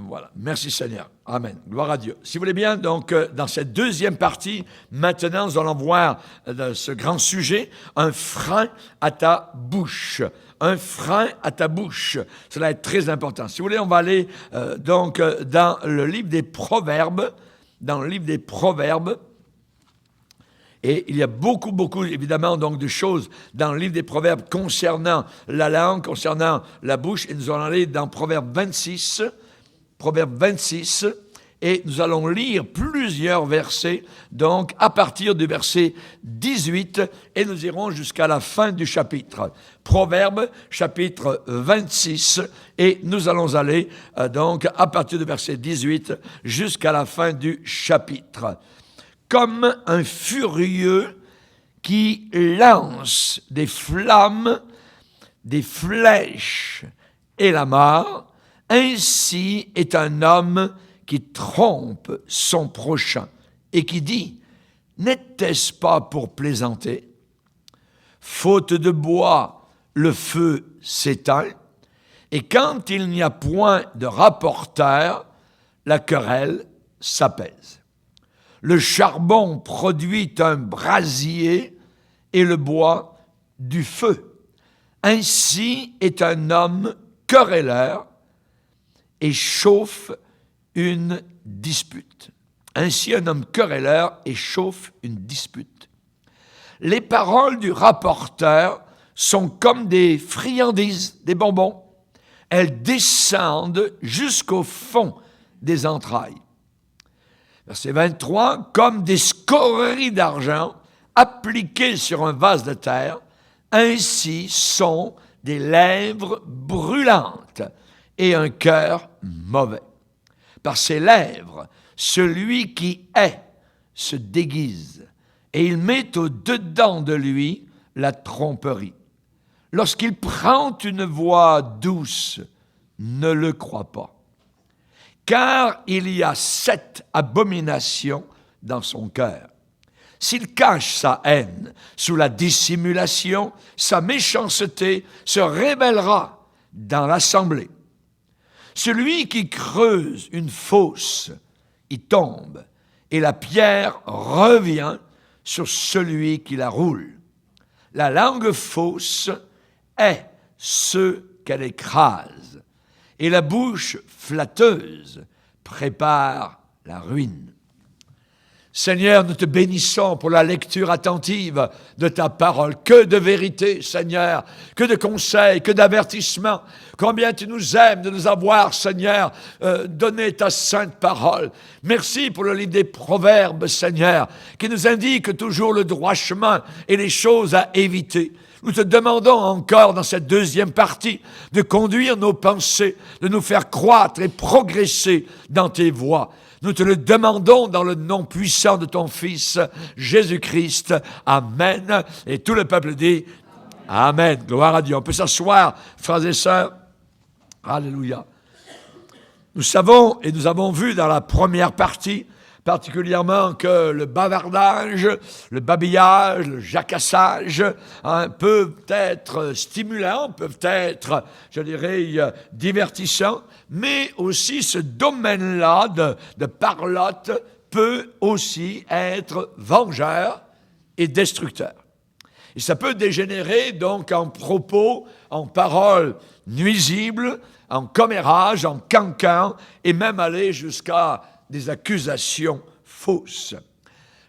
Voilà. Merci Seigneur. Amen. Gloire à Dieu. Si vous voulez bien, donc, dans cette deuxième partie, maintenant, nous allons voir ce grand sujet, un frein à ta bouche. Un frein à ta bouche. Cela est très important. Si vous voulez, on va aller donc dans le livre des Proverbes. Dans le livre des Proverbes. Et il y a beaucoup, évidemment, donc, de choses dans le livre des Proverbes concernant la langue, concernant la bouche. Et nous allons aller dans Proverbe 26, et nous allons lire plusieurs versets, donc à partir du verset 18, et nous irons jusqu'à la fin du chapitre. Proverbe, chapitre 26, et nous allons aller donc à partir du verset 18 jusqu'à la fin du chapitre. Comme un furieux qui lance des flammes, des flèches et la mort, ainsi est un homme qui trompe son prochain et qui dit « N'était-ce pas pour plaisanter? Faute de bois, le feu s'éteint, et quand il n'y a point de rapporteur, la querelle s'apaise. Le charbon produit un brasier et le bois du feu. Ainsi est un homme querelleur et chauffe une dispute. Ainsi un homme querelleur et chauffe une dispute. Les paroles du rapporteur sont comme des friandises, des bonbons. Elles descendent jusqu'au fond des entrailles. Verset 23, comme des scories d'argent appliquées sur un vase de terre, ainsi sont des lèvres brûlantes et un cœur mauvais. Par ses lèvres, celui qui hait se déguise, et il met au-dedans de lui la tromperie. Lorsqu'il prend une voix douce, ne le crois pas. Car il y a 7 abominations dans son cœur. S'il cache sa haine sous la dissimulation, sa méchanceté se révélera dans l'assemblée. Celui qui creuse une fosse y tombe, et la pierre revient sur celui qui la roule. La langue fausse est ce qu'elle écrase, et la bouche flatteuse prépare la ruine. Seigneur, nous te bénissons pour la lecture attentive de ta parole. Que de vérité, Seigneur, que de conseils, que d'avertissements. Combien tu nous aimes de nous avoir, Seigneur, donné ta sainte parole. Merci pour le livre des Proverbes, Seigneur, qui nous indique toujours le droit chemin et les choses à éviter. Nous te demandons encore dans cette deuxième partie de conduire nos pensées, de nous faire croître et progresser dans tes voies. Nous te le demandons dans le nom puissant de ton Fils, Jésus-Christ. Amen. Et tout le peuple dit Amen. Gloire à Dieu. On peut s'asseoir, frères et sœurs. Alléluia. Nous savons et nous avons vu dans la première partie, particulièrement que le bavardage, le babillage, le jacassage peuvent être stimulants, peuvent être, je dirais, divertissants, mais aussi ce domaine-là de parlotte peut aussi être vengeur et destructeur. Et ça peut dégénérer donc en propos, en paroles nuisibles, en commérage, en cancan, et même aller jusqu'à des accusations fausses.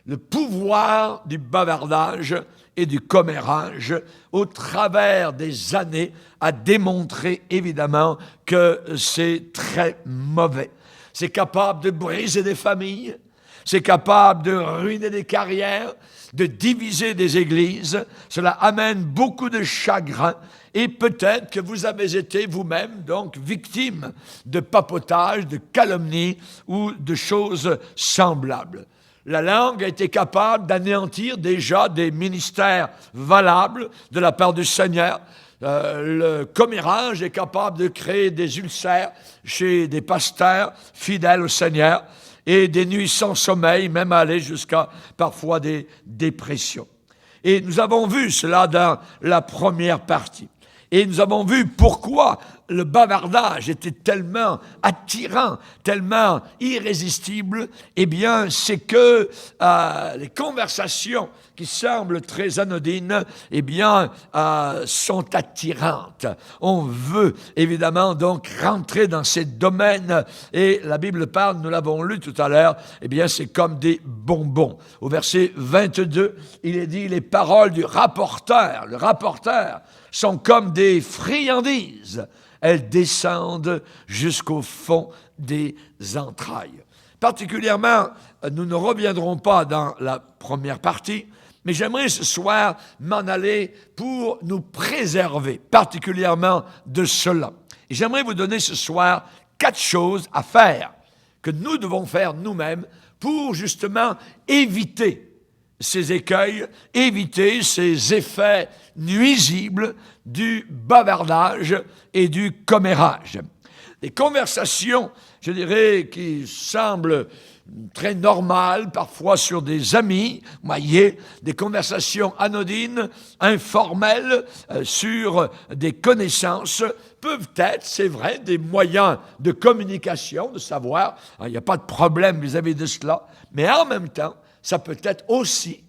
Le pouvoir du bavardage et du commérage, au travers des années, a démontré évidemment que c'est très mauvais. C'est capable de briser des familles, c'est capable de ruiner des carrières, de diviser des églises. Cela amène beaucoup de chagrin. Et peut-être que vous avez été vous-même donc victime de papotage, de calomnie ou de choses semblables. La langue a été capable d'anéantir déjà des ministères valables de la part du Seigneur. Le commérage est capable de créer des ulcères chez des pasteurs fidèles au Seigneur et des nuits sans sommeil, même aller jusqu'à parfois des dépressions. Et nous avons vu cela dans la première partie. Et nous avons vu pourquoi le bavardage était tellement attirant, tellement irrésistible, eh bien, c'est que les conversations qui semblent très anodines, eh bien, sont attirantes. On veut évidemment donc rentrer dans ces domaines, et la Bible parle, nous l'avons lu tout à l'heure, eh bien, c'est comme des bonbons. Au verset 22, il est dit, les paroles du rapporteur, le rapporteur, sont comme des friandises. Elles descendent jusqu'au fond des entrailles. Particulièrement, nous ne reviendrons pas dans la première partie, mais j'aimerais ce soir m'en aller pour nous préserver particulièrement de cela. Et j'aimerais vous donner ce soir 4 choses à faire, que nous devons faire nous-mêmes pour justement éviter ces écueils, éviter ces effets nuisibles du bavardage et du commérage. Des conversations, je dirais, qui semblent très normales, parfois sur des amis, voyez, des conversations anodines, informelles, sur des connaissances, peuvent être, c'est vrai, des moyens de communication, de savoir, il n'y a pas de problème vis-à-vis de cela, mais en même temps, ça peut être aussi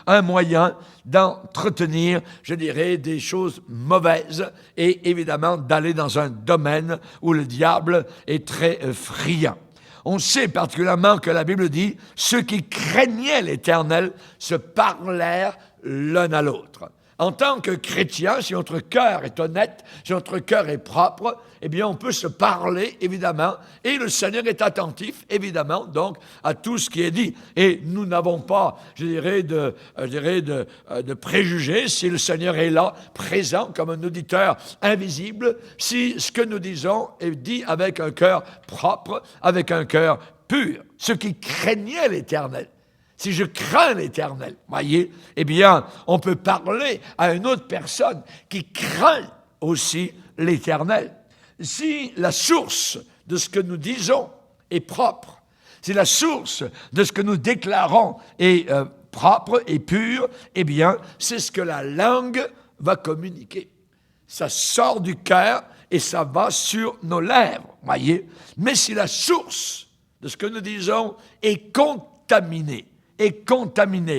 un moyen d'entretenir, je dirais, des choses mauvaises et évidemment d'aller dans un domaine où le diable est très friand. On sait particulièrement que la Bible dit « Ceux qui craignaient l'Éternel se parlèrent l'un à l'autre ». En tant que chrétien, si notre cœur est honnête, si notre cœur est propre, eh bien, on peut se parler, évidemment, et le Seigneur est attentif, évidemment, donc, à tout ce qui est dit. Et nous n'avons pas, je dirais, de préjugés si le Seigneur est là, présent, comme un auditeur invisible, si ce que nous disons est dit avec un cœur propre, avec un cœur pur. Ceux qui craignaient l'Éternel. Si je crains l'Éternel, voyez, eh bien, on peut parler à une autre personne qui craint aussi l'Éternel. Si la source de ce que nous disons est propre, si la source de ce que nous déclarons est propre et pure, eh bien, c'est ce que la langue va communiquer. Ça sort du cœur et ça va sur nos lèvres, voyez. Mais si la source de ce que nous disons est contaminée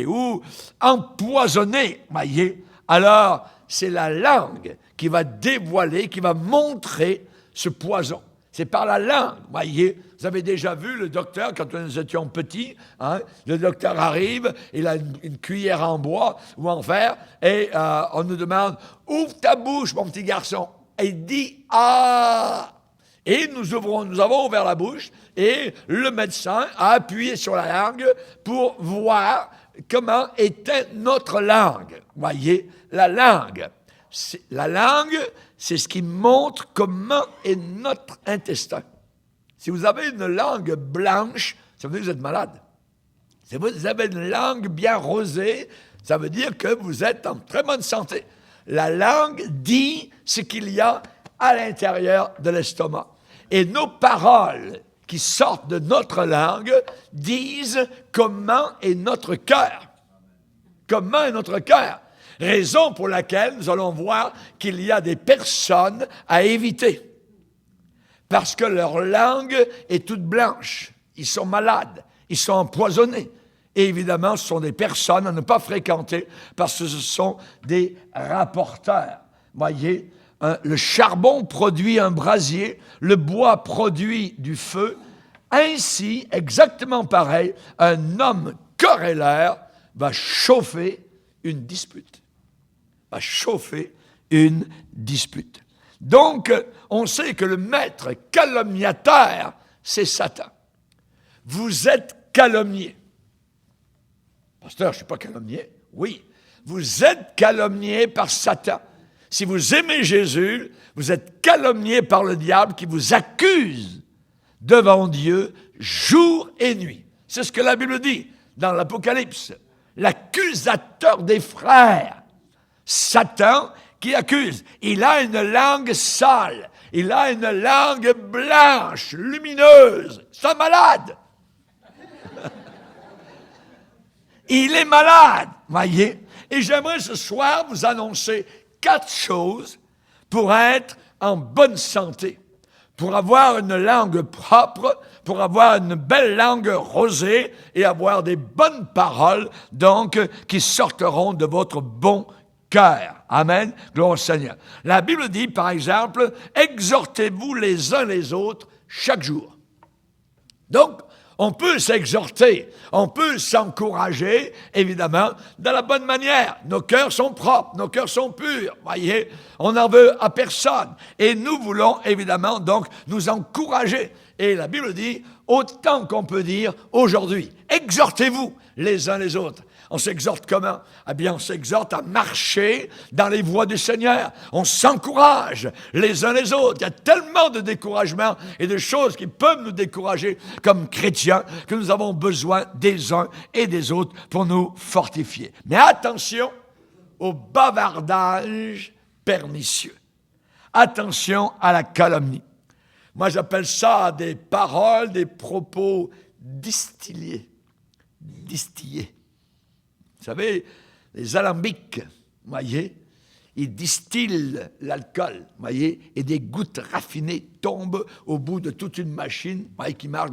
ou empoisonnée, voyez, alors c'est la langue qui va dévoiler, qui va montrer ce poison. C'est par la langue, voyez. Vous avez déjà vu le docteur, quand nous étions petits, hein, le docteur arrive, il a une cuillère en bois ou en fer, et on nous demande « Ouvre ta bouche, mon petit garçon ». Et il dit « Ah ». Et nous avons ouvert la bouche et le médecin a appuyé sur la langue pour voir comment était notre langue. Voyez, la langue, c'est ce qui montre comment est notre intestin. Si vous avez une langue blanche, ça veut dire que vous êtes malade. Si vous avez une langue bien rosée, ça veut dire que vous êtes en très bonne santé. La langue dit ce qu'il y a à l'intérieur de l'estomac. Et nos paroles qui sortent de notre langue disent comment est notre cœur. Comment est notre cœur. Raison pour laquelle nous allons voir qu'il y a des personnes à éviter. Parce que leur langue est toute blanche. Ils sont malades. Ils sont empoisonnés. Et évidemment, ce sont des personnes à ne pas fréquenter parce que ce sont des rapporteurs. Voyez, le charbon produit un brasier, le bois produit du feu. Ainsi, exactement pareil, un homme querellaire va chauffer une dispute. Donc, on sait que le maître calomniateur, c'est Satan. Vous êtes calomnié. Pasteur, je ne suis pas calomnié. Oui, vous êtes calomnié par Satan. Si vous aimez Jésus, vous êtes calomnié par le diable qui vous accuse devant Dieu jour et nuit. C'est ce que la Bible dit dans l'Apocalypse. L'accusateur des frères, Satan qui accuse. Il a une langue sale, il a une langue blanche, lumineuse. C'est un malade. Il est malade, voyez. Et j'aimerais ce soir vous annoncer 4 choses pour être en bonne santé, pour avoir une langue propre, pour avoir une belle langue rosée et avoir des bonnes paroles, donc, qui sortiront de votre bon cœur. Amen. Gloire au Seigneur. La Bible dit, par exemple, exhortez-vous les uns les autres chaque jour. Donc, on peut s'exhorter, on peut s'encourager, évidemment, de la bonne manière. Nos cœurs sont propres, nos cœurs sont purs, voyez, on n'en veut à personne. Et nous voulons, évidemment, donc, nous encourager. Et la Bible dit, autant qu'on peut dire aujourd'hui, exhortez-vous les uns les autres. On s'exhorte comment? Eh bien, on s'exhorte à marcher dans les voies du Seigneur. On s'encourage les uns les autres. Il y a tellement de découragement et de choses qui peuvent nous décourager comme chrétiens que nous avons besoin des uns et des autres pour nous fortifier. Mais attention au bavardage pernicieux. Attention à la calomnie. Moi, j'appelle ça des paroles, des propos distillés. Distillés. Vous savez, les alambics, voyez, ils distillent l'alcool, voyez, et des gouttes raffinées tombent au bout de toute une machine, voyez, qui marche,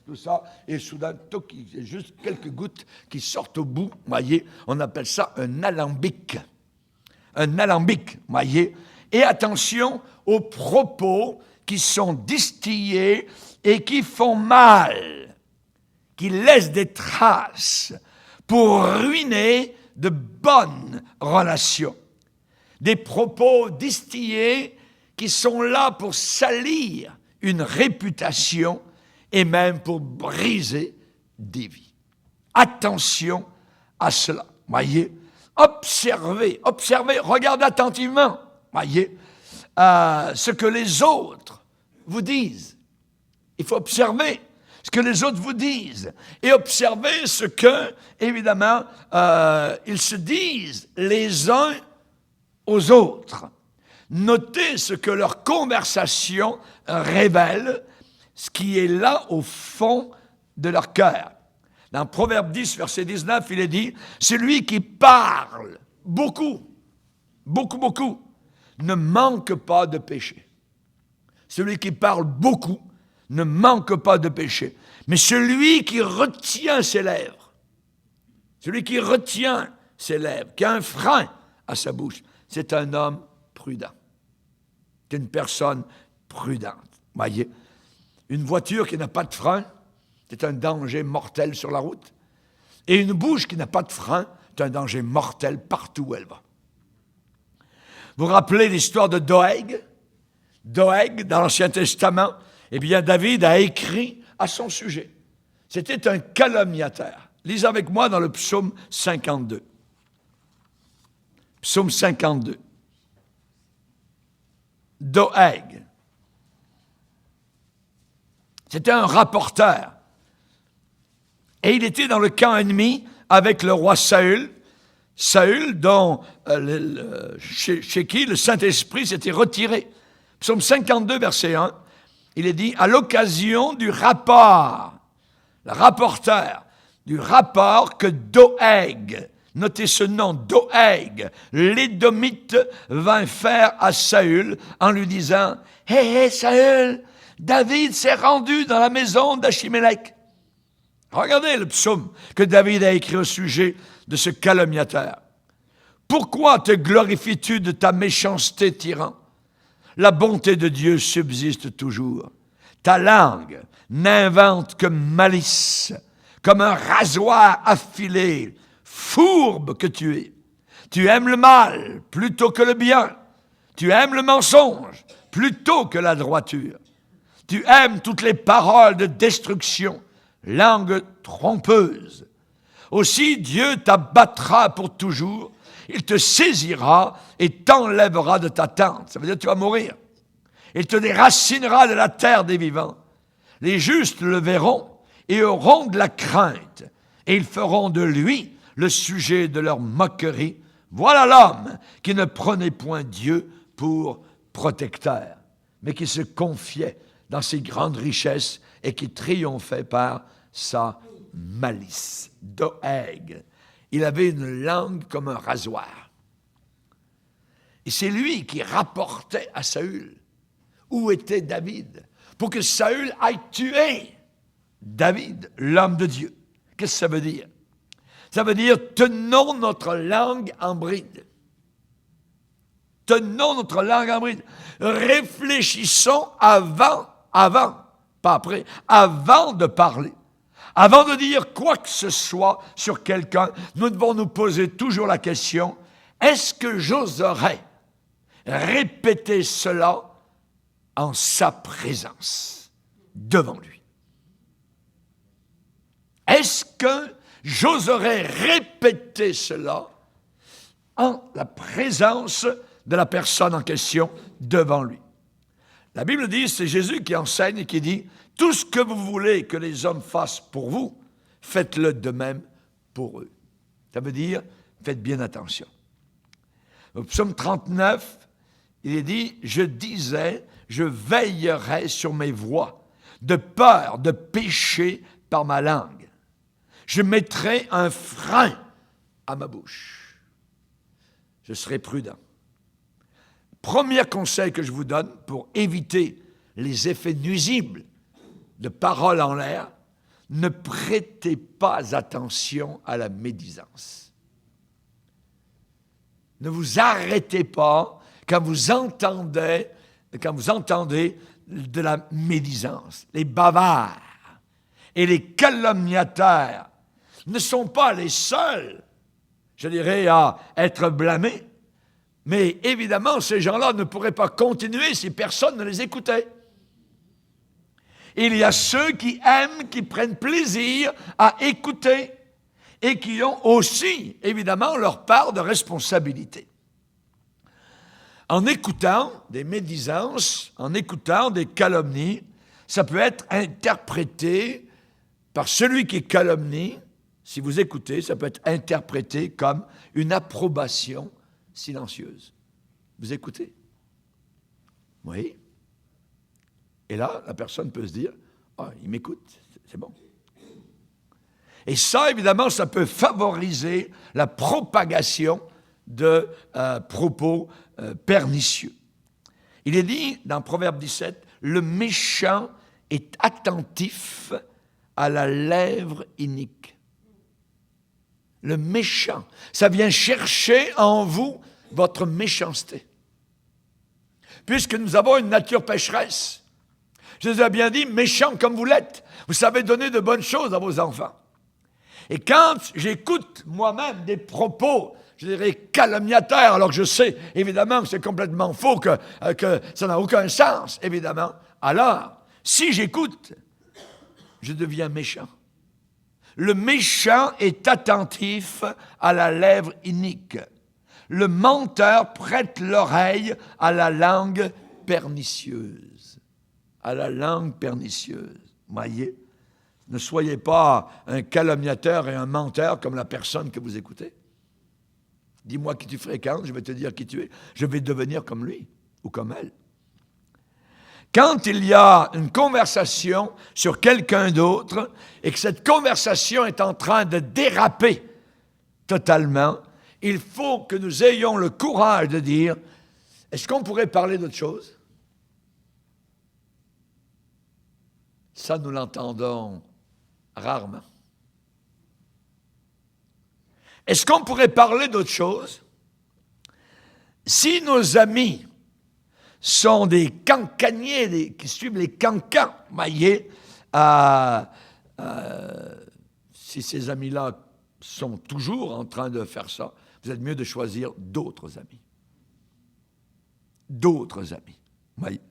tout ça, et soudain, il y a juste quelques gouttes qui sortent au bout, voyez, on appelle ça un alambic. Un alambic, voyez. Et attention aux propos qui sont distillés et qui font mal, qui laissent des traces pour ruiner de bonnes relations. Des propos distillés qui sont là pour salir une réputation et même pour briser des vies. Attention à cela, voyez. Observez, regardez attentivement, voyez, ce que les autres vous disent. Il faut observer ce que les autres vous disent et observez ce que, évidemment, ils se disent les uns aux autres. Notez ce que leur conversation révèle, ce qui est là au fond de leur cœur. Dans Proverbe 10, verset 19, il est dit, « Celui qui parle beaucoup, ne manque pas de péché. » Celui qui parle beaucoup ne manque pas de péché. Mais celui qui retient ses lèvres, qui a un frein à sa bouche, c'est un homme prudent. C'est une personne prudente. Voyez, une voiture qui n'a pas de frein, c'est un danger mortel sur la route. Et une bouche qui n'a pas de frein, c'est un danger mortel partout où elle va. Vous vous rappelez l'histoire de Doeg? Doeg, dans l'Ancien Testament, eh bien, David a écrit à son sujet. C'était un calomniateur. Lisez avec moi dans le psaume 52. Psaume 52. Doeg. C'était un rapporteur. Et il était dans le camp ennemi avec le roi Saül. Saül, dont, chez qui le Saint-Esprit s'était retiré. Psaume 52, verset 1. Il est dit, à l'occasion du rapport, le rapporteur, du rapport que Doeg, notez ce nom, Doeg, l'Édomite, vint faire à Saül en lui disant, « Hé, Saül, David s'est rendu dans la maison d'Achimélec. » Regardez le psaume que David a écrit au sujet de ce calomniateur. « Pourquoi te glorifies-tu de ta méchanceté, tyran? La bonté de Dieu subsiste toujours. Ta langue n'invente que malice, comme un rasoir affilé, fourbe que tu es. Tu aimes le mal plutôt que le bien. Tu aimes le mensonge plutôt que la droiture. Tu aimes toutes les paroles de destruction, langue trompeuse. Aussi Dieu t'abattra pour toujours. Il te saisira et t'enlèvera de ta tente. Ça veut dire que tu vas mourir. Il te déracinera de la terre des vivants. Les justes le verront et auront de la crainte. Et ils feront de lui le sujet de leur moquerie. Voilà l'homme qui ne prenait point Dieu pour protecteur, mais qui se confiait dans ses grandes richesses et qui triomphait par sa malice. Doeg. Il avait une langue comme un rasoir. Et c'est lui qui rapportait à Saül où était David, pour que Saül aille tuer David, l'homme de Dieu. Qu'est-ce que ça veut dire? Ça veut dire, tenons notre langue en bride. Tenons notre langue en bride. Réfléchissons avant, pas après, avant de parler. Avant de dire quoi que ce soit sur quelqu'un, nous devons nous poser toujours la question, est-ce que j'oserais répéter cela en sa présence, devant lui? Est-ce que j'oserais répéter cela en la présence de la personne en question, devant lui? La Bible dit, c'est Jésus qui enseigne et qui dit, tout ce que vous voulez que les hommes fassent pour vous, faites-le de même pour eux. Ça veut dire, faites bien attention. Au psaume 39, il est dit, je disais, je veillerai sur mes voies, de peur de pécher par ma langue. Je mettrai un frein à ma bouche. Je serai prudent. Premier conseil que je vous donne pour éviter les effets nuisibles de paroles en l'air, ne prêtez pas attention à la médisance. Ne vous arrêtez pas quand vous entendez de la médisance. Les bavards et les calomniateurs ne sont pas les seuls, je dirais, à être blâmés. Mais évidemment, ces gens-là ne pourraient pas continuer si personne ne les écoutait. Il y a ceux qui aiment, qui prennent plaisir à écouter et qui ont aussi, évidemment, leur part de responsabilité. En écoutant des médisances, en écoutant des calomnies, ça peut être interprété par celui qui calomnie. Si vous écoutez, ça peut être interprété comme une approbation silencieuse. Vous écoutez? Oui. Et là, la personne peut se dire, ah, il m'écoute, c'est bon. Et ça, évidemment, ça peut favoriser la propagation de propos pernicieux. Il est dit dans Proverbe 17, le méchant est attentif à la lèvre inique. Le méchant, ça vient chercher en vous votre méchanceté. Puisque nous avons une nature pécheresse, Jésus a bien dit, méchant comme vous l'êtes, vous savez donner de bonnes choses à vos enfants. Et quand j'écoute moi-même des propos, je dirais calomniateurs, alors que je sais évidemment que c'est complètement faux, que ça n'a aucun sens, évidemment, alors, si j'écoute, je deviens méchant. Le méchant est attentif à la lèvre inique. Le menteur prête l'oreille à la langue pernicieuse. À la langue pernicieuse. Voyez, ne soyez pas un calomniateur et un menteur comme la personne que vous écoutez. Dis-moi qui tu fréquentes, je vais te dire qui tu es. Je vais devenir comme lui ou comme elle. Quand il y a une conversation sur quelqu'un d'autre et que cette conversation est en train de déraper totalement, il faut que nous ayons le courage de dire, est-ce qu'on pourrait parler d'autre chose? Ça, nous l'entendons rarement. Est-ce qu'on pourrait parler d'autre chose? Si nos amis sont des cancaniers, qui suivent les cancans, voyez, si ces amis-là sont toujours en train de faire ça, vous êtes mieux de choisir d'autres amis. D'autres amis, voyez.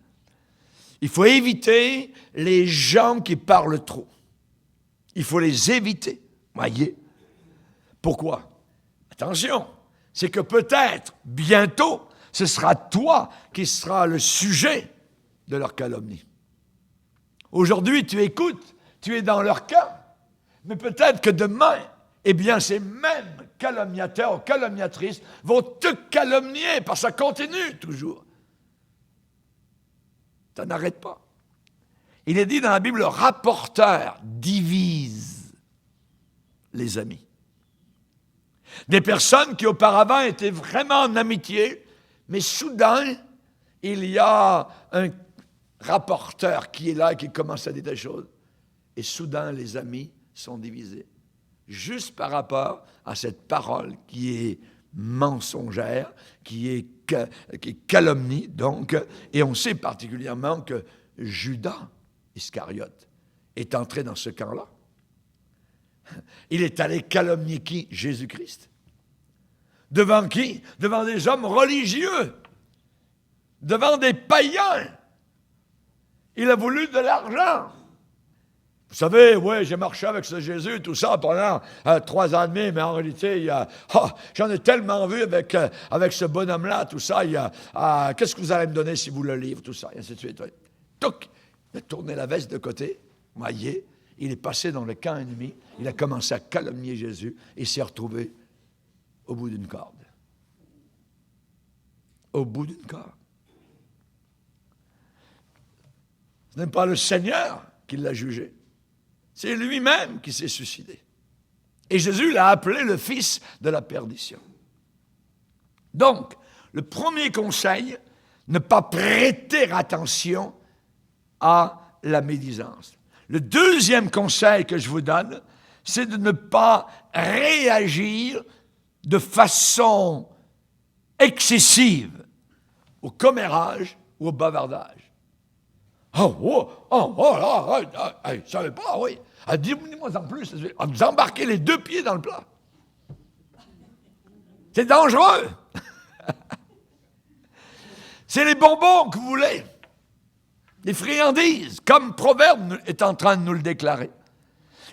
Il faut éviter les gens qui parlent trop. Il faut les éviter, voyez. Pourquoi? Attention, c'est que peut-être, bientôt, ce sera toi qui seras le sujet de leur calomnie. Aujourd'hui, tu écoutes, tu es dans leur cas, mais peut-être que demain, eh bien, ces mêmes calomniateurs ou calomniatrices vont te calomnier, parce que ça continue toujours. Ça n'arrête pas. Il est dit dans la Bible, le rapporteur divise les amis. Des personnes qui auparavant étaient vraiment en amitié, Mais soudain, il y a un rapporteur qui est là et qui commence à dire des choses. Et soudain, les amis sont divisés. Juste par rapport à cette parole qui est mensongère, qui est calomnie, donc. Et on sait particulièrement que Judas Iscariote est entré dans ce camp-là. Il est allé calomnier qui? Jésus-Christ. Devant qui? Devant des hommes religieux. Devant des païens. Il a voulu de l'argent. Vous savez, oui, j'ai marché avec ce Jésus, tout ça, pendant 3 ans et demi, mais en réalité, j'en ai tellement vu avec ce bonhomme-là, tout ça, qu'est-ce que vous allez me donner si vous le livrez, tout ça, et ainsi de suite. Oui. Touc! Il a tourné la veste de côté, voyez, il est passé dans le camp ennemi, il a commencé à calomnier Jésus, et s'est retrouvé au bout d'une corde. Au bout d'une corde. Ce n'est pas le Seigneur qui l'a jugé. C'est lui-même qui s'est suicidé. Et Jésus l'a appelé le fils de la perdition. Donc, le premier conseil, ne pas prêter attention à la médisance. Le deuxième conseil que je vous donne, c'est de ne pas réagir de façon excessive au commérage ou au bavardage. Je savais pas, oui. Dis-moi en plus, vous embarquez les 2 pieds dans le plat. C'est dangereux. C'est les bonbons que vous voulez. Les friandises, comme Proverbe est en train de nous le déclarer.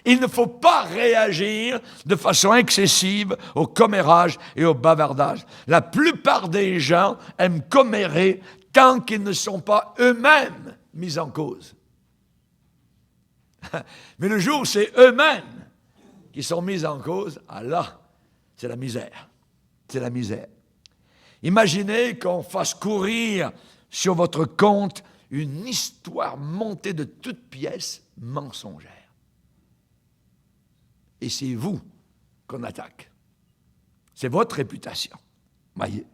Il ne faut pas réagir de façon excessive au commérage et au bavardage. La plupart des gens aiment commérer tant qu'ils ne sont pas eux-mêmes mis en cause. Mais le jour où c'est eux-mêmes qui sont mis en cause, là, c'est la misère. C'est la misère. Imaginez qu'on fasse courir sur votre compte une histoire montée de toutes pièces mensongère. Et c'est vous qu'on attaque. C'est votre réputation. Voyez?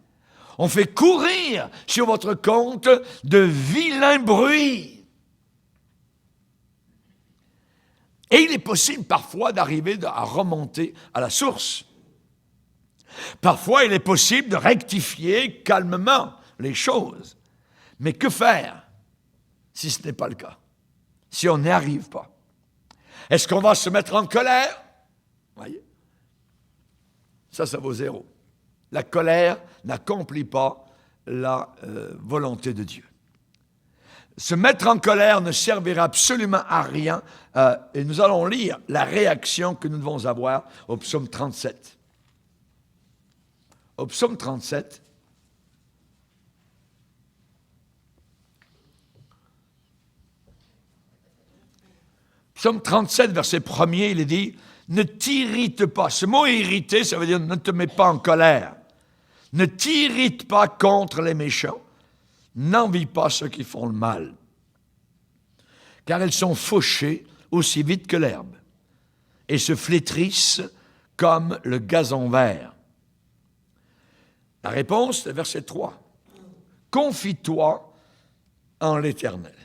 On fait courir sur votre compte de vilains bruits. Et il est possible parfois d'arriver à remonter à la source. Parfois, il est possible de rectifier calmement les choses. Mais que faire si ce n'est pas le cas? Si on n'y arrive pas? Est-ce qu'on va se mettre en colère? Voyez? Ça vaut 0. La colère n'accomplit pas la volonté de Dieu. Se mettre en colère ne servira absolument à rien. Et nous allons lire la réaction que nous devons avoir au psaume 37. Au psaume 37, psaume 37, verset 1er, il est dit « Ne t'irrite pas ». Ce mot « irriter », ça veut dire « ne te mets pas en colère ». Ne t'irrite pas contre les méchants. N'envie pas ceux qui font le mal. Car ils sont fauchés aussi vite que l'herbe et se flétrissent comme le gazon vert. La réponse, c'est verset 3. Confie-toi en l'Éternel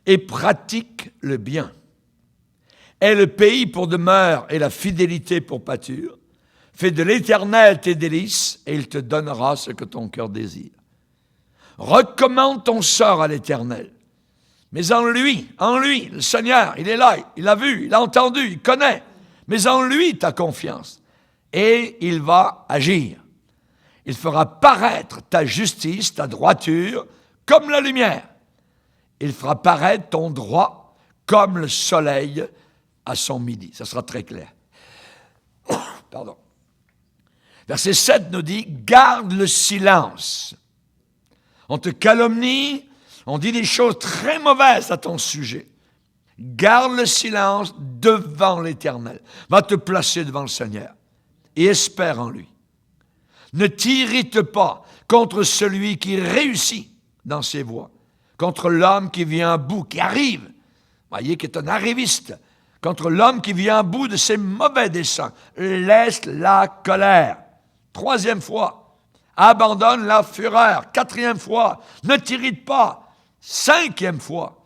et pratique le bien. Aie le pays pour demeure et la fidélité pour pâture. Fais de l'Éternel tes délices et il te donnera ce que ton cœur désire. Recommande ton sort à l'Éternel. Mais en lui, le Seigneur, il est là, il a vu, il a entendu, il connaît. Mais en lui, ta confiance. Et il va agir. Il fera paraître ta justice, ta droiture, comme la lumière. Il fera paraître ton droit comme le soleil à son midi. Ça sera très clair. Pardon. Verset 7 nous dit, garde le silence. On te calomnie, on dit des choses très mauvaises à ton sujet. Garde le silence devant l'Éternel. Va te placer devant le Seigneur et espère en lui. Ne t'irrite pas contre celui qui réussit dans ses voies, contre l'homme qui vient à bout, qui arrive, voyez, qui est un arriviste, contre l'homme qui vient à bout de ses mauvais desseins. Laisse la colère. 3e fois, Abandonne la fureur. 4e fois, ne t'irrite pas. 5e fois,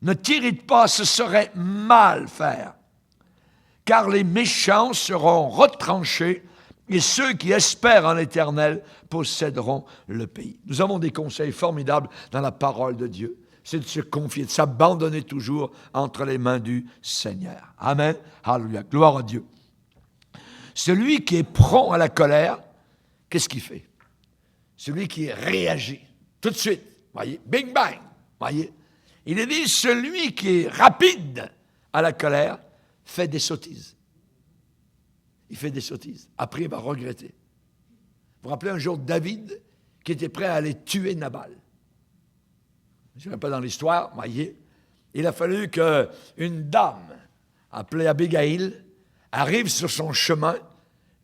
ne t'irrite pas, ce serait mal faire. Car les méchants seront retranchés et ceux qui espèrent en l'Éternel posséderont le pays. Nous avons des conseils formidables dans la parole de Dieu. C'est de se confier, de s'abandonner toujours entre les mains du Seigneur. Amen. Alléluia. Gloire à Dieu. Celui qui est prompt à la colère, qu'est-ce qu'il fait? Celui qui réagit tout de suite. Voyez, bing bang. Voyez. Il est dit, celui qui est rapide à la colère fait des sottises. Il fait des sottises. Après, il va regretter. Vous vous rappelez un jour David qui était prêt à aller tuer Nabal. Je ne vais pas dans l'histoire, voyez. Il a fallu qu'une dame appelée Abigail arrive sur son chemin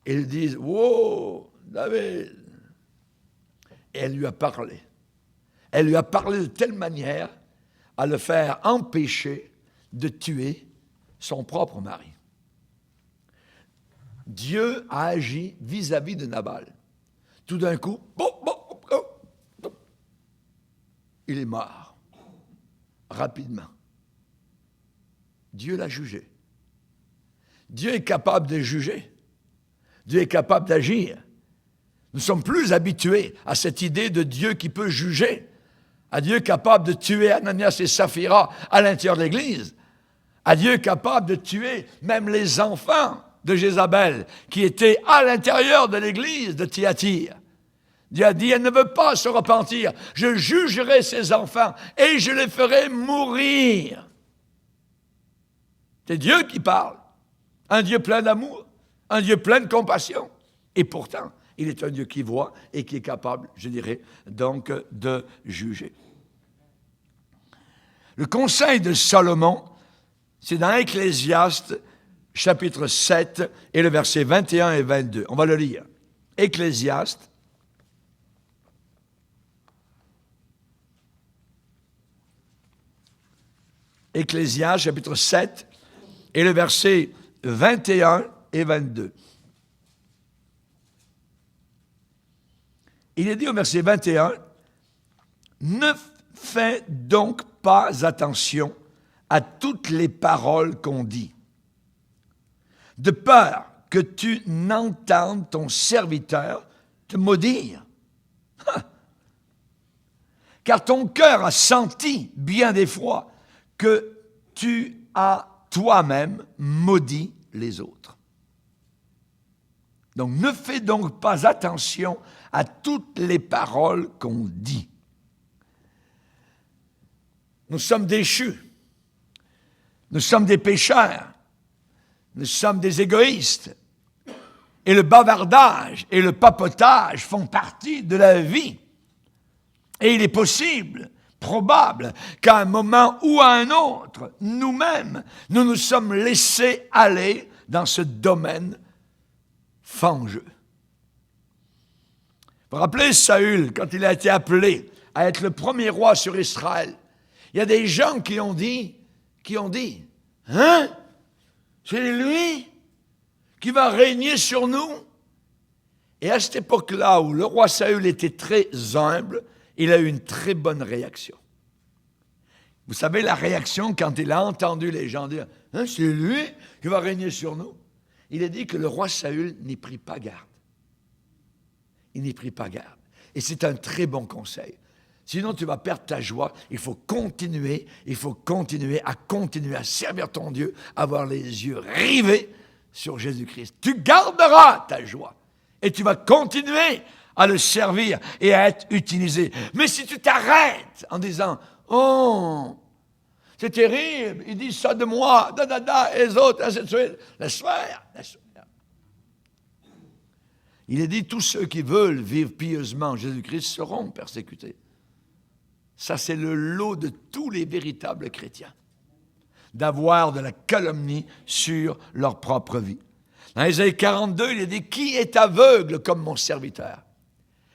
et lui dise « Wow, David !» Et elle lui a parlé. Elle lui a parlé de telle manière à le faire empêcher de tuer son propre mari. Dieu a agi vis-à-vis de Nabal. Tout d'un coup, il est mort. Rapidement. Dieu l'a jugé. Dieu est capable de juger. Dieu est capable d'agir. Nous sommes plus habitués à cette idée de Dieu qui peut juger, à Dieu capable de tuer Ananias et Saphira à l'intérieur de l'Église, à Dieu capable de tuer même les enfants de Jézabel qui étaient à l'intérieur de l'Église de Thyatire. Dieu a dit, elle ne veut pas se repentir. Je jugerai ses enfants et je les ferai mourir. C'est Dieu qui parle. Un Dieu plein d'amour, un Dieu plein de compassion. Et pourtant, il est un Dieu qui voit et qui est capable, je dirais, donc de juger. Le conseil de Salomon, c'est dans Ecclésiaste, chapitre 7, et le verset 21 et 22. On va le lire. Ecclésiaste, chapitre 7, et le verset 21 et 22. Il est dit au verset 21, « Ne fais donc pas attention à toutes les paroles qu'on dit, de peur que tu n'entendes ton serviteur te maudire. Car ton cœur a senti bien des fois que tu as toi-même maudit les autres. Donc, ne fais donc pas attention à toutes les paroles qu'on dit. Nous sommes déchus. Nous sommes des pécheurs. Nous sommes des égoïstes. Et le bavardage et le papotage font partie de la vie. Et il est possible, probable, qu'à un moment ou à un autre, nous-mêmes, nous nous sommes laissés aller dans ce domaine fangeux. Vous vous rappelez Saül, quand il a été appelé à être le premier roi sur Israël, il y a des gens qui ont dit, hein? C'est lui qui va régner sur nous? Et à cette époque-là, où le roi Saül était très humble, il a eu une très bonne réaction. Vous savez, la réaction quand il a entendu les gens dire « Hein, c'est lui qui va régner sur nous », il a dit que le roi Saül n'y prit pas garde. Il n'y prit pas garde. Et c'est un très bon conseil. Sinon, tu vas perdre ta joie. Il faut continuer à servir ton Dieu, avoir les yeux rivés sur Jésus-Christ. Tu garderas ta joie et tu vas continuer à le servir et à être utilisé. Mais si tu t'arrêtes en disant « Oh, c'est terrible, ils disent ça de moi, et les autres, ainsi de suite. » Laisse faire. Il est dit, tous ceux qui veulent vivre pieusement en Jésus-Christ seront persécutés. Ça, c'est le lot de tous les véritables chrétiens, d'avoir de la calomnie sur leur propre vie. Dans Ésaïe 42, il est dit, qui est aveugle comme mon serviteur?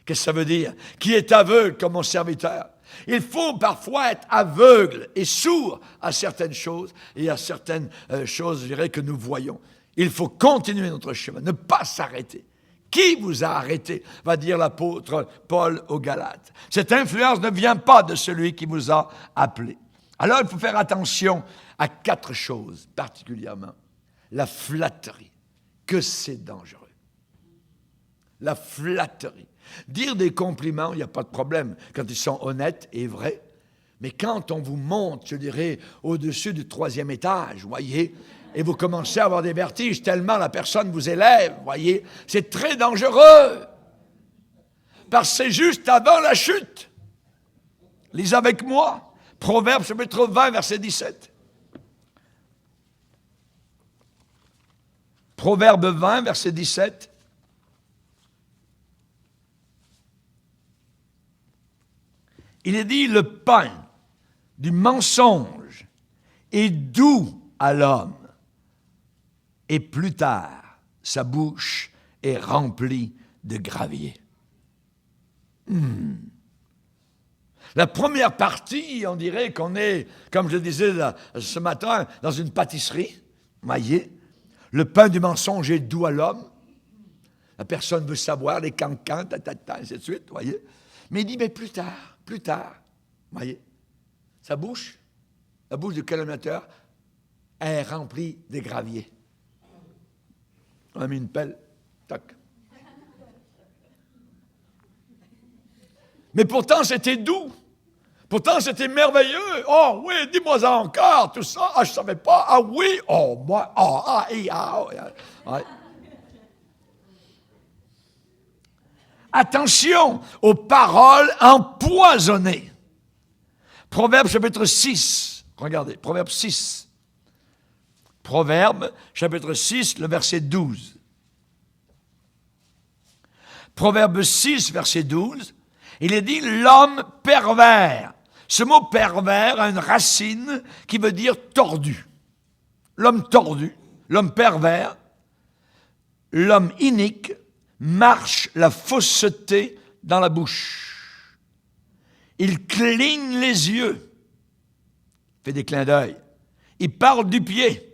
Qu'est-ce que ça veut dire? Qui est aveugle comme mon serviteur? Il faut parfois être aveugle et sourd à certaines choses et à certaines choses, je dirais, que nous voyons. Il faut continuer notre chemin, ne pas s'arrêter. Qui vous a arrêté, va dire l'apôtre Paul aux Galates. Cette influence ne vient pas de celui qui vous a appelé. Alors, il faut faire attention à 4 choses particulièrement. La flatterie, que c'est dangereux. La flatterie. Dire des compliments, il n'y a pas de problème quand ils sont honnêtes et vrais. Mais quand on vous monte, je dirais, au-dessus du 3e étage, voyez, et vous commencez à avoir des vertiges tellement la personne vous élève, voyez, c'est très dangereux. Parce que c'est juste avant la chute. Lisez avec moi, Proverbe chapitre 20, verset 17. Proverbe 20, verset 17. Il est dit, le pain du mensonge est doux à l'homme, et plus tard, sa bouche est remplie de gravier. La première partie, on dirait qu'on est, comme je disais ce matin, dans une pâtisserie, voyez, le pain du mensonge est doux à l'homme. La personne veut savoir, les cancans, ainsi de suite, voyez. Mais il dit, mais plus tard, voyez, sa bouche, la bouche du calomniateur, est remplie de gravier. On a mis une pelle, tac. Mais pourtant, c'était doux. Pourtant, c'était merveilleux. Oh oui, dis-moi ça encore, tout ça. Ah, je ne savais pas. Ah oui, oh, moi, oh, ah, et, ah, oh, ah. Attention aux paroles empoisonnées. Proverbe chapitre 6. Regardez, Proverbe 6. Proverbe chapitre 6, le verset 12. Proverbe 6, verset 12. Il est dit l'homme pervers. Ce mot pervers a une racine qui veut dire tordu. L'homme tordu, l'homme pervers, l'homme inique, marche la fausseté dans la bouche. Il cligne les yeux, fait des clins d'œil. Il parle du pied.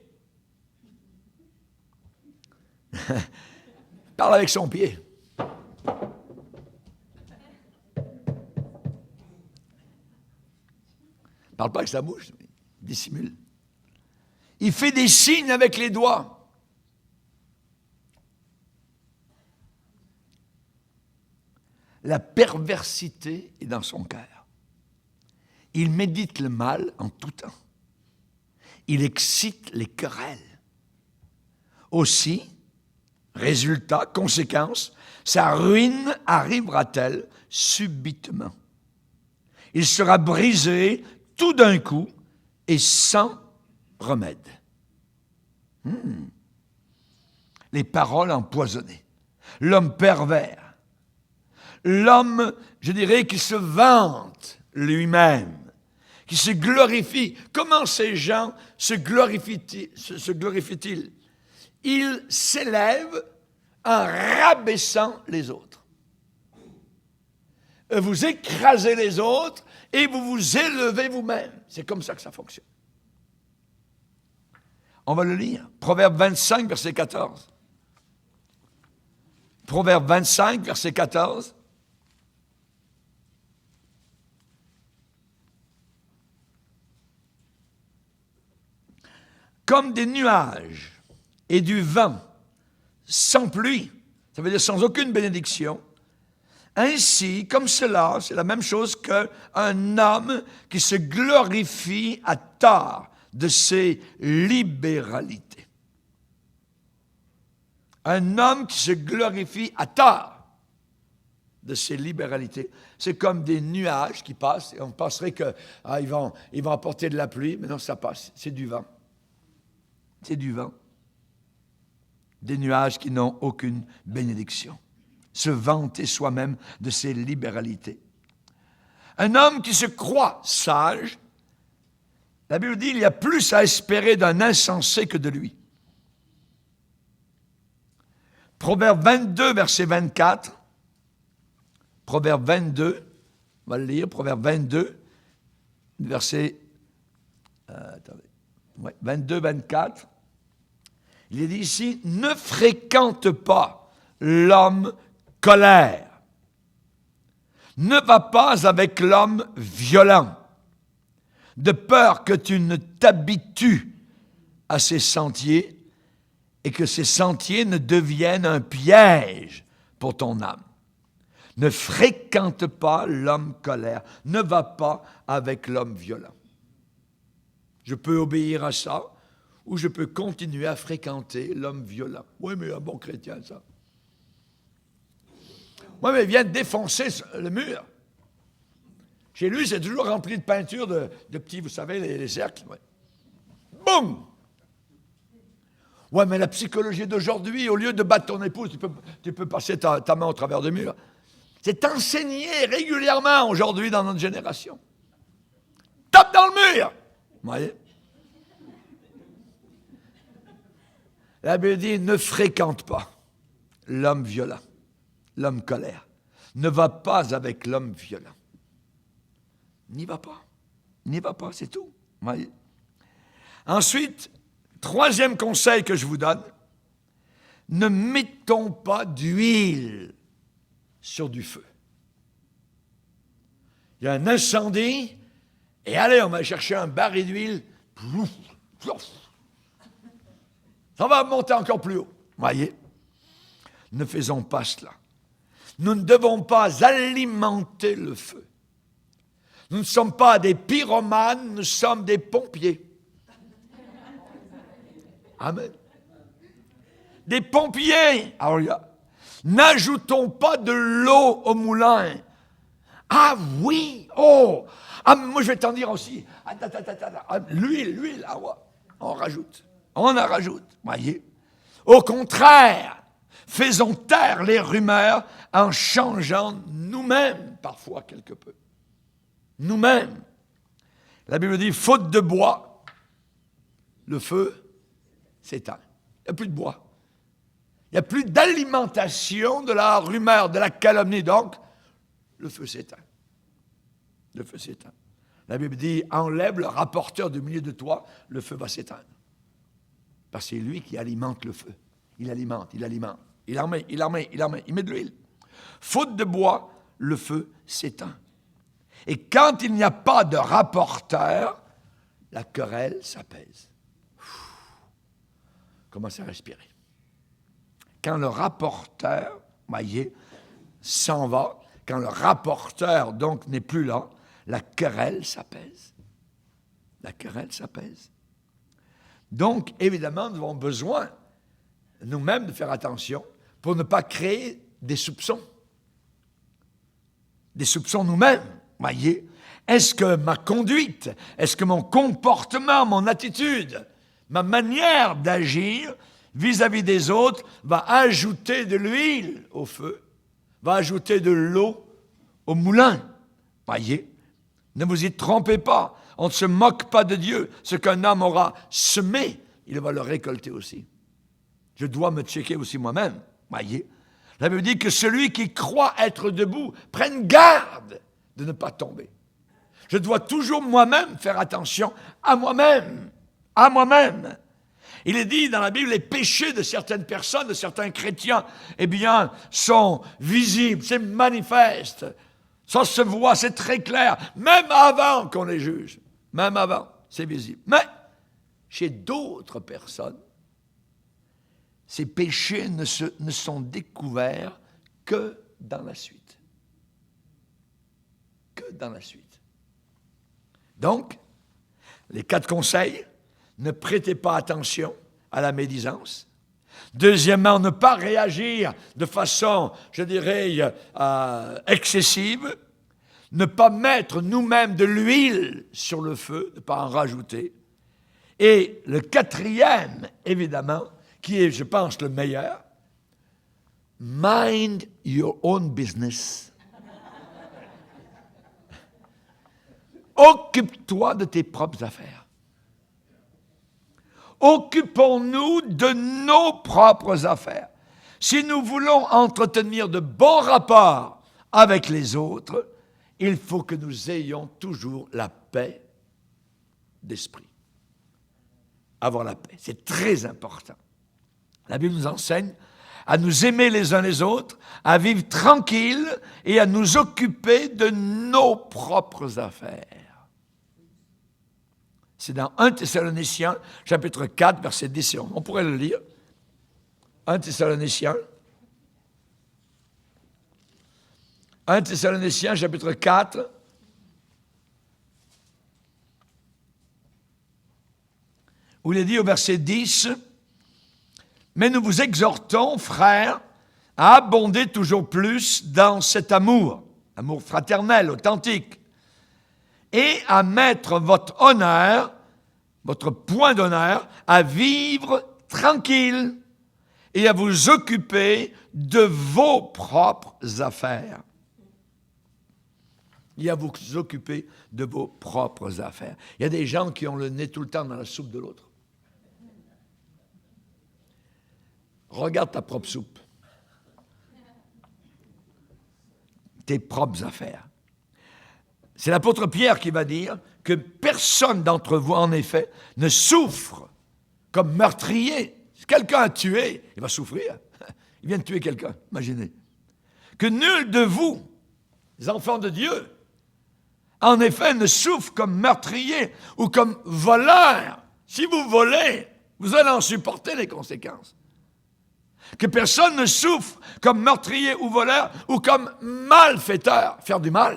Parle avec son pied. Parle pas avec sa bouche, il dissimule. Il fait des signes avec les doigts. La perversité est dans son cœur. Il médite le mal en tout temps. Il excite les querelles. Aussi, résultat, conséquence, sa ruine arrivera-t-elle subitement. Il sera brisé tout d'un coup et sans remède. Les paroles empoisonnées. L'homme pervers. L'homme, je dirais, qui se vante lui-même, qui se glorifie. Comment ces gens se glorifient-ils? Ils s'élèvent en rabaissant les autres. Vous écrasez les autres et vous vous élevez vous-même. C'est comme ça que ça fonctionne. On va le lire. Proverbe 25, verset 14. Proverbe 25, verset 14. Comme des nuages et du vent sans pluie, ça veut dire sans aucune bénédiction, ainsi, comme cela, c'est la même chose qu'un homme qui se glorifie à tort de ses libéralités. Un homme qui se glorifie à tort de ses libéralités, c'est comme des nuages qui passent, et on penserait qu'ils vont apporter de la pluie, mais non, ça passe, c'est du vent. C'est du vent. Des nuages qui n'ont aucune bénédiction. Se vanter soi-même de ses libéralités. Un homme qui se croit sage, la Bible dit, il y a plus à espérer d'un insensé que de lui. Proverbe 22, verset 24. Proverbe 22, on va le lire, Proverbe 22, verset 22, 24. Il est dit ici, ne fréquente pas l'homme colère. Ne va pas avec l'homme violent, de peur que tu ne t'habitues à ses sentiers et que ces sentiers ne deviennent un piège pour ton âme. Ne fréquente pas l'homme colère. Ne va pas avec l'homme violent. Je peux obéir à ça ou je peux continuer à fréquenter l'homme violent. Oui, mais un bon chrétien, ça. Oui, mais il vient de défoncer le mur. Chez lui, c'est toujours rempli de peinture de petits, vous savez, les cercles. Ouais. Boum! Ouais, mais la psychologie d'aujourd'hui, au lieu de battre ton épouse, tu peux passer ta main au travers du mur. C'est enseigné régulièrement aujourd'hui dans notre génération. Tape dans le mur! Vous voyez? La Bible dit, ne fréquente pas l'homme violent, l'homme colère. Ne va pas avec l'homme violent. N'y va pas. N'y va pas, c'est tout. Vous voyez? Ensuite, troisième conseil que je vous donne, ne mettons pas d'huile sur du feu. Il y a un incendie, et allez, on va chercher un baril d'huile. Ça va monter encore plus haut. Voyez? Ne faisons pas cela. Nous ne devons pas alimenter le feu. Nous ne sommes pas des pyromanes, nous sommes des pompiers. Amen. Des pompiers. Alors, n'ajoutons pas de l'eau au moulin. Ah oui, oh. Ah, moi je vais t'en dire aussi. L'huile, ah ouais. On en rajoute, voyez. Au contraire, faisons taire les rumeurs en changeant nous-mêmes, parfois quelque peu. Nous-mêmes. La Bible dit, faute de bois, le feu s'éteint. Il n'y a plus de bois. Il n'y a plus d'alimentation de la rumeur, de la calomnie. Donc, le feu s'éteint. Le feu s'éteint. La Bible dit, enlève le rapporteur du milieu de toi, le feu va s'éteindre. Parce que c'est lui qui alimente le feu. Il alimente. Il en met, il met de l'huile. Faute de bois, le feu s'éteint. Et quand il n'y a pas de rapporteur, la querelle s'apaise. Commencez à respirer. Quand le rapporteur, voyez, s'en va, quand le rapporteur, donc, n'est plus là, la querelle s'apaise. La querelle s'apaise. Donc, évidemment, nous avons besoin, nous-mêmes, de faire attention pour ne pas créer des soupçons. Des soupçons nous-mêmes, voyez. Est-ce que ma conduite, est-ce que mon comportement, mon attitude, ma manière d'agir vis-à-vis des autres va ajouter de l'huile au feu, va ajouter de l'eau au moulin, voyez. Ne vous y trompez pas. On ne se moque pas de Dieu. Ce qu'un homme aura semé, il va le récolter aussi. Je dois me checker aussi moi-même, voyez. La Bible dit que celui qui croit être debout prenne garde de ne pas tomber. Je dois toujours moi-même faire attention à moi-même. À moi-même. Il est dit dans la Bible, les péchés de certaines personnes, de certains chrétiens, eh bien, sont visibles, c'est manifeste. Ça se voit, c'est très clair, même avant qu'on les juge. Même avant, c'est visible. Mais, chez d'autres personnes, ces péchés ne sont découverts que dans la suite. Que dans la suite. Donc, les 4 conseils, ne prêtez pas attention à la médisance. Deuxièmement, ne pas réagir de façon, je dirais, excessive. Ne pas mettre nous-mêmes de l'huile sur le feu, ne pas en rajouter. Et le 4e, évidemment, qui est, je pense, le meilleur, mind your own business. Occupe-toi de tes propres affaires. Occupons-nous de nos propres affaires. Si nous voulons entretenir de bons rapports avec les autres, il faut que nous ayons toujours la paix d'esprit. Avoir la paix, c'est très important. La Bible nous enseigne à nous aimer les uns les autres, à vivre tranquilles et à nous occuper de nos propres affaires. C'est dans 1 Thessaloniciens, chapitre 4, verset 10 et 11. On pourrait le lire. 1 Thessaloniciens. 1 Thessaloniciens, chapitre 4. Où il est dit au verset 10, « Mais nous vous exhortons, frères, à abonder toujours plus dans cet amour fraternel, authentique, et à mettre votre honneur, votre point d'honneur, à vivre tranquille et à vous occuper de vos propres affaires. » Et à vous occuper de vos propres affaires. Il y a des gens qui ont le nez tout le temps dans la soupe de l'autre. Regarde ta propre soupe. Tes propres affaires. C'est l'apôtre Pierre qui va dire que personne d'entre vous, en effet, ne souffre comme meurtrier. Si quelqu'un a tué, il va souffrir. Il vient de tuer quelqu'un, imaginez. Que nul de vous, les enfants de Dieu, en effet, ne souffre comme meurtrier ou comme voleur. Si vous volez, vous allez en supporter les conséquences. Que personne ne souffre comme meurtrier ou voleur ou comme malfaiteur, faire du mal.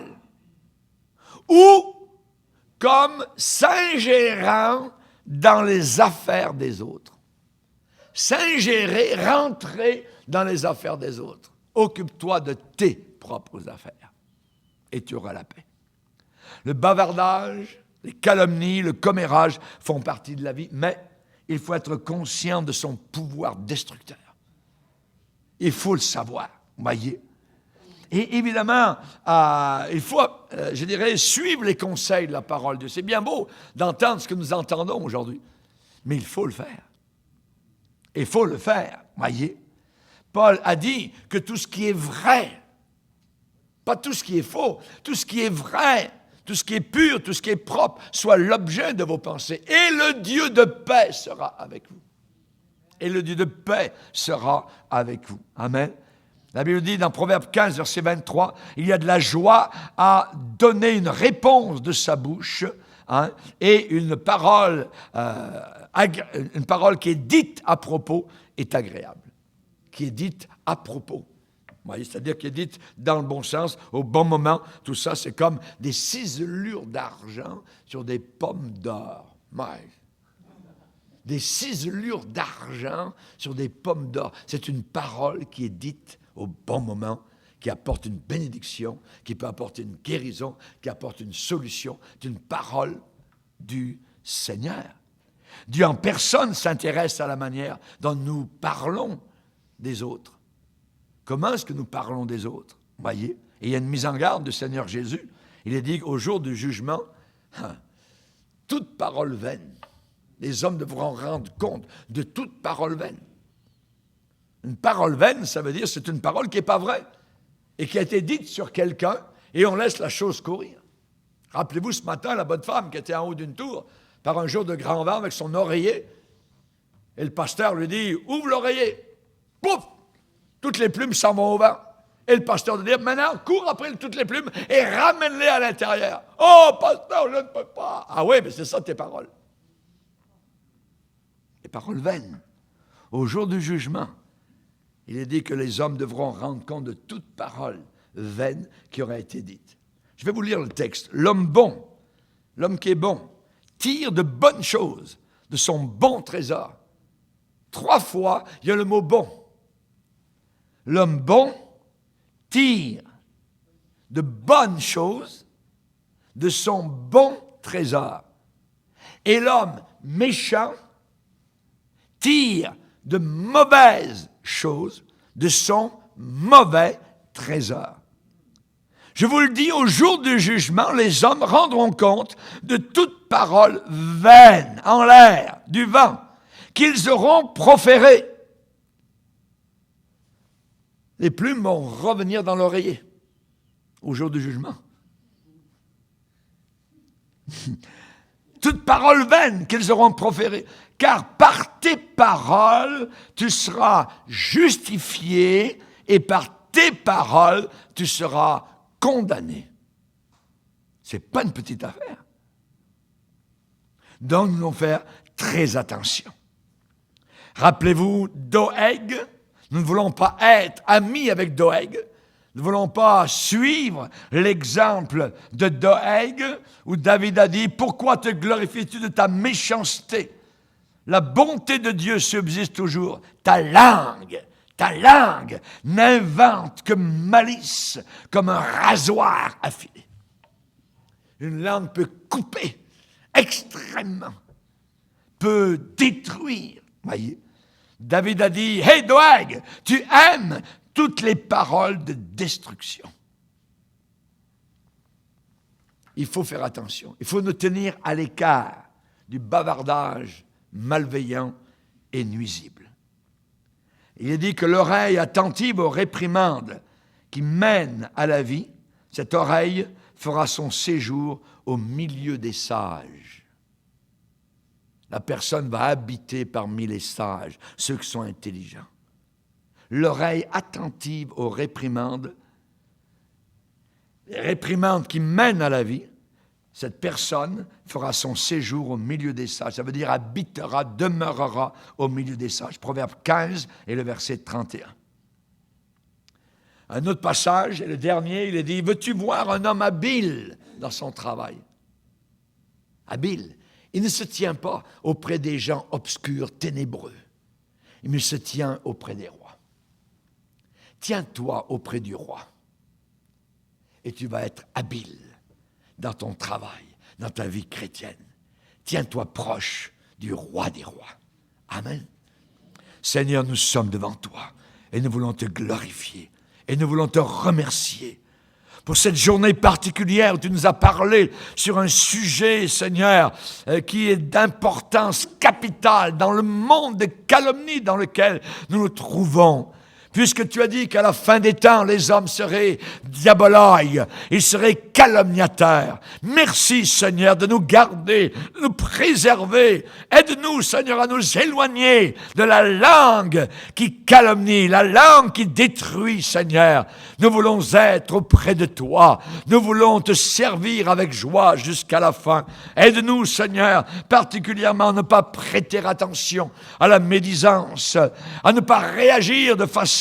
Ou comme s'ingérant dans les affaires des autres. S'ingérer, rentrer dans les affaires des autres. Occupe-toi de tes propres affaires et tu auras la paix. Le bavardage, les calomnies, le commérage font partie de la vie, mais il faut être conscient de son pouvoir destructeur. Il faut le savoir, voyez. Et évidemment, il faut, je dirais, suivre les conseils de la parole de Dieu. C'est bien beau d'entendre ce que nous entendons aujourd'hui, mais il faut le faire. Il faut le faire, voyez. Paul a dit que tout ce qui est vrai, pas tout ce qui est faux, tout ce qui est vrai, tout ce qui est pur, tout ce qui est propre, soit l'objet de vos pensées. Et le Dieu de paix sera avec vous. Et le Dieu de paix sera avec vous. Amen. La Bible dit dans Proverbe 15, verset 23, il y a de la joie à donner une réponse de sa bouche, hein, et une parole qui est dite à propos est agréable. Qui est dite à propos. C'est-à-dire qui est dite dans le bon sens, au bon moment. Tout ça, c'est comme des ciselures d'argent sur des pommes d'or. Des ciselures d'argent sur des pommes d'or. C'est une parole qui est dite au bon moment, qui apporte une bénédiction, qui peut apporter une guérison, qui apporte une solution. C'est une parole du Seigneur. Dieu en personne s'intéresse à la manière dont nous parlons des autres. Comment est-ce que nous parlons des autres? Voyez? Et il y a une mise en garde du Seigneur Jésus. Il est dit qu'au jour du jugement, toute parole vaine. Les hommes devront rendre compte de toute parole vaine. Une parole vaine, ça veut dire que c'est une parole qui n'est pas vraie et qui a été dite sur quelqu'un et on laisse la chose courir. Rappelez-vous ce matin la bonne femme qui était en haut d'une tour par un jour de grand vent avec son oreiller et le pasteur lui dit « Ouvre l'oreiller! » Pouf! Toutes les plumes s'en vont au vent. Et le pasteur lui dit « Maintenant, cours après toutes les plumes et ramène-les à l'intérieur. »« Oh, pasteur, je ne peux pas! » Ah oui, mais c'est ça tes paroles. Les paroles vaines. Au jour du jugement, il est dit que les hommes devront rendre compte de toute parole vaine qui aurait été dite. Je vais vous lire le texte. L'homme bon, l'homme qui est bon, tire de bonnes choses de son bon trésor. 3 fois, il y a le mot bon. L'homme bon tire de bonnes choses de son bon trésor. Et l'homme méchant tire de mauvaises choses de son mauvais trésor. Je vous le dis, au jour du jugement, les hommes rendront compte de toute parole vaine, en l'air, du vent, qu'ils auront proférée. Les plumes vont revenir dans l'oreiller au jour du jugement. toute parole vaine qu'ils auront proférée. Car par tes paroles, tu seras justifié et par tes paroles, tu seras condamné. C'est pas une petite affaire. Donc, nous devons faire très attention. Rappelez-vous Doeg. Nous ne voulons pas être amis avec Doeg. Nous ne voulons pas suivre l'exemple de Doeg, où David a dit « Pourquoi te glorifies-tu de ta méchanceté? La bonté de Dieu subsiste toujours. Ta langue n'invente que malice, comme un rasoir affilé. » Une langue peut couper extrêmement, peut détruire. Voyez, David a dit « Hey Doeg, tu aimes toutes les paroles de destruction. » Il faut faire attention. Il faut nous tenir à l'écart du bavardage malveillant et nuisible. Il est dit que l'oreille attentive aux réprimandes qui mènent à la vie, cette oreille fera son séjour au milieu des sages. La personne va habiter parmi les sages, ceux qui sont intelligents. L'oreille attentive aux réprimandes, les réprimandes qui mènent à la vie, cette personne fera son séjour au milieu des sages. Ça veut dire habitera, demeurera au milieu des sages. Proverbe 15 et le verset 31. Un autre passage, et le dernier, il est dit, veux-tu voir un homme habile dans son travail? Habile. Il ne se tient pas auprès des gens obscurs, ténébreux. Il se tient auprès des rois. Tiens-toi auprès du roi. Et tu vas être habile dans ton travail, dans ta vie chrétienne. Tiens-toi proche du roi des rois. Amen. Seigneur, nous sommes devant toi et nous voulons te glorifier et nous voulons te remercier pour cette journée particulière où tu nous as parlé sur un sujet, Seigneur, qui est d'importance capitale dans le monde de calomnie dans lequel nous nous trouvons. Puisque tu as dit qu'à la fin des temps, les hommes seraient diabologues, ils seraient calomniateurs. Merci, Seigneur, de nous garder, de nous préserver. Aide-nous, Seigneur, à nous éloigner de la langue qui calomnie, la langue qui détruit, Seigneur. Nous voulons être auprès de toi. Nous voulons te servir avec joie jusqu'à la fin. Aide-nous, Seigneur, particulièrement à ne pas prêter attention à la médisance, à ne pas réagir de façon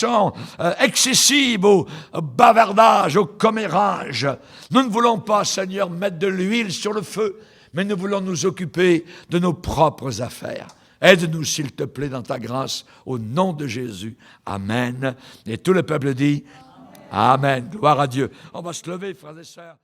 excessive au bavardage, au commérage. Nous ne voulons pas, Seigneur, mettre de l'huile sur le feu, mais nous voulons nous occuper de nos propres affaires. Aide-nous, s'il te plaît, dans ta grâce, au nom de Jésus. Amen. Et tout le peuple dit Amen. Gloire à Dieu. On va se lever, frères et sœurs.